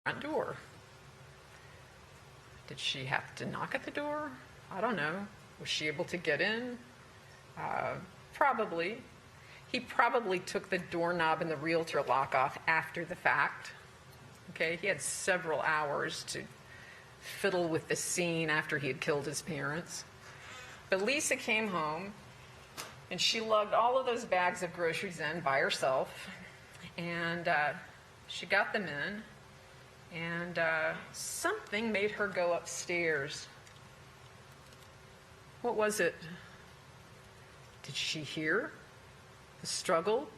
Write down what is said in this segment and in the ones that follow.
front door. Did she have to knock at the door? I don't know. Was she able to get in? Probably. He probably took the doorknob and the realtor lock off after the fact. Okay, he had several hours to fiddle with the scene after he had killed his parents. But Lisa came home, and she lugged all of those bags of groceries in by herself, and she got them in, and something made her go upstairs. What was it? Did she hear the struggle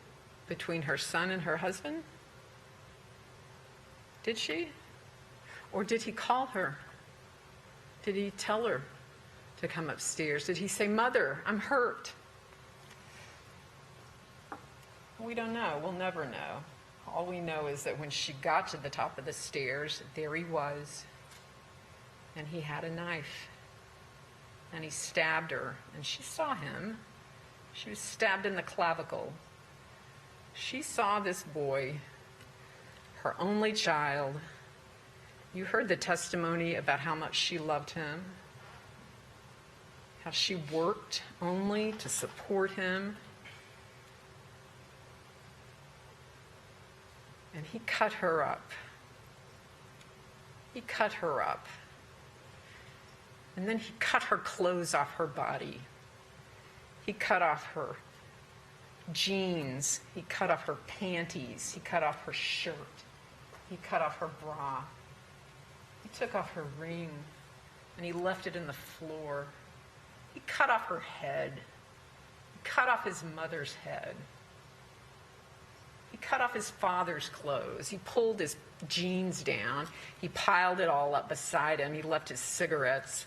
between her son and her husband? Did she? Or did he call her? Did he tell her to come upstairs? Did he say, "Mother, I'm hurt"? We don't know. We'll never know. All we know is that when she got to the top of the stairs, there he was. And he had a knife. And he stabbed her. And she saw him. She was stabbed in the clavicle. She saw this boy, her only child. You heard the testimony about how much she loved him, how she worked only to support him. And he cut her up. He cut her up. And then he cut her clothes off her body. He cut off her jeans. He cut off her panties. He cut off her shirt. He cut off her bra. He took off her ring, and he left it in the floor. He cut off her head. He cut off his mother's head. He cut off his father's clothes. He pulled his jeans down. He piled it all up beside him. He left his cigarettes,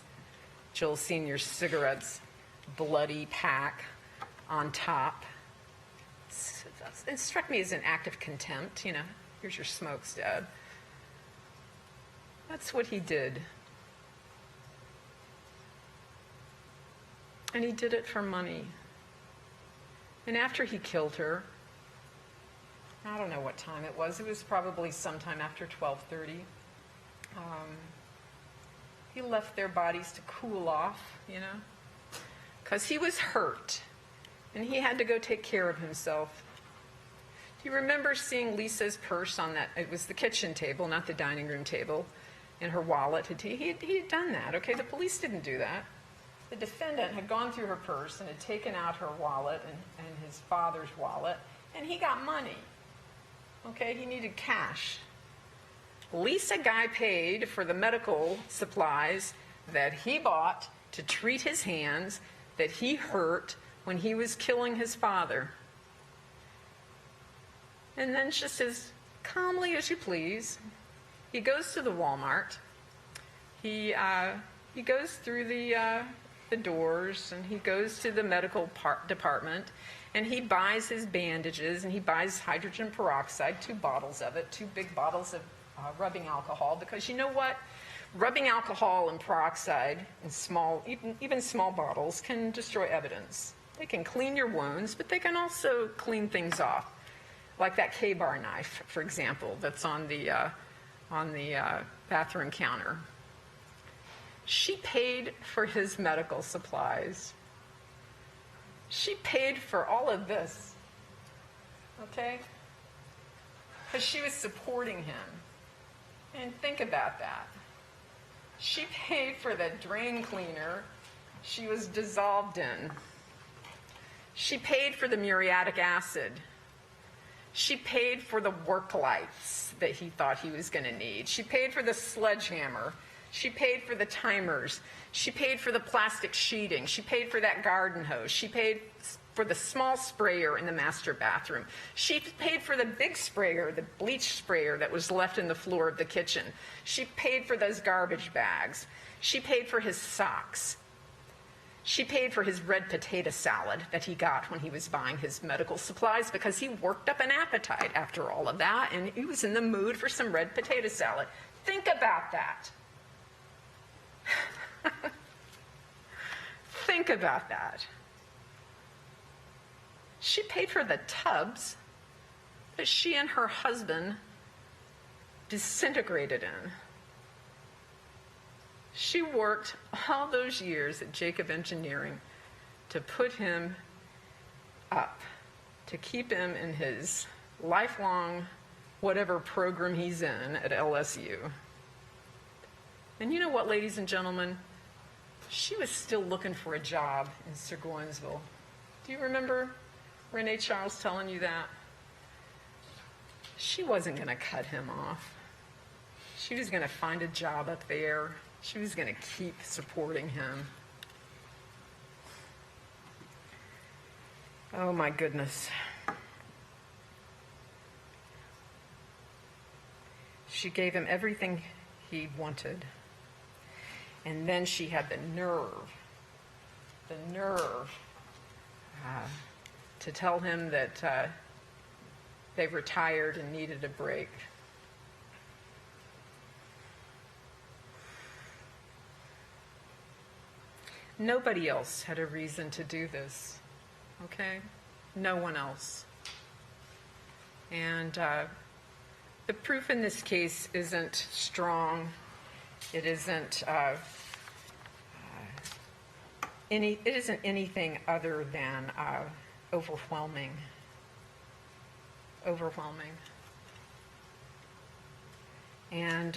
Joel Sr.'s cigarettes, bloody pack on top. It struck me as an act of contempt. You know, here's your smokes, Dad. That's what he did. And he did it for money. And after he killed her, I don't know what time it was. It was probably sometime after 12:30. He left their bodies to cool off, you know, because he was hurt, and he had to go take care of himself. Do you remember seeing Lisa's purse on that? It was the kitchen table, not the dining room table, and her wallet. He had done that, okay? The police didn't do that. The defendant had gone through her purse and had taken out her wallet and his father's wallet, and he got money. Okay, he needed cash. Lisa Guy paid for the medical supplies that he bought to treat his hands that he hurt when he was killing his father. And then just as calmly as you please, he goes to the Walmart. He goes through the doors, and he goes to the medical department, and he buys his bandages, and he buys hydrogen peroxide, 2 bottles of it, 2 big bottles of rubbing alcohol, because you know what? Rubbing alcohol and peroxide in even small bottles can destroy evidence. They can clean your wounds, but they can also clean things off, like that K-bar knife, for example, that's on the bathroom counter. She paid for his medical supplies. She paid for all of this, okay? Because she was supporting him. And think about that. She paid for the drain cleaner she was dissolved in. She paid for the muriatic acid. She paid for the work lights that he thought he was going to need. She paid for the sledgehammer. She paid for the timers. She paid for the plastic sheeting. She paid for that garden hose. She paid for the small sprayer in the master bathroom. She paid for the big sprayer, the bleach sprayer that was left in the floor of the kitchen. She paid for those garbage bags. She paid for his socks. She paid for his red potato salad that he got when he was buying his medical supplies, because he worked up an appetite after all of that, and he was in the mood for some red potato salad. Think about that. Think about that. She paid for the tubs that she and her husband disintegrated in. She worked all those years at Jacob Engineering to put him up, to keep him in his lifelong whatever program he's in at LSU. And you know what, ladies and gentlemen? She was still looking for a job in Seguinsville. Do you remember Renee Charles telling you that? She wasn't going to cut him off. She was going to find a job up there. She was going to keep supporting him. Oh my goodness. She gave him everything he wanted. And then she had the nerve to tell him that they retired and needed a break. Nobody else had a reason to do this, okay? No one else. And the proof in this case isn't strong. It isn't it isn't anything other than overwhelming. Overwhelming. And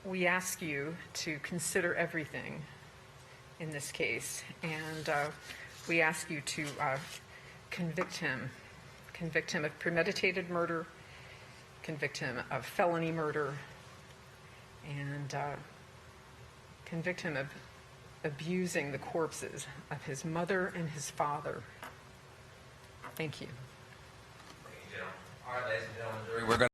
we ask you to consider everything in this case, and we ask you to convict him of premeditated murder, convict him of felony murder, and convict him of abusing the corpses of his mother and his father. Thank you. All right, ladies and gentlemen, jury, we're going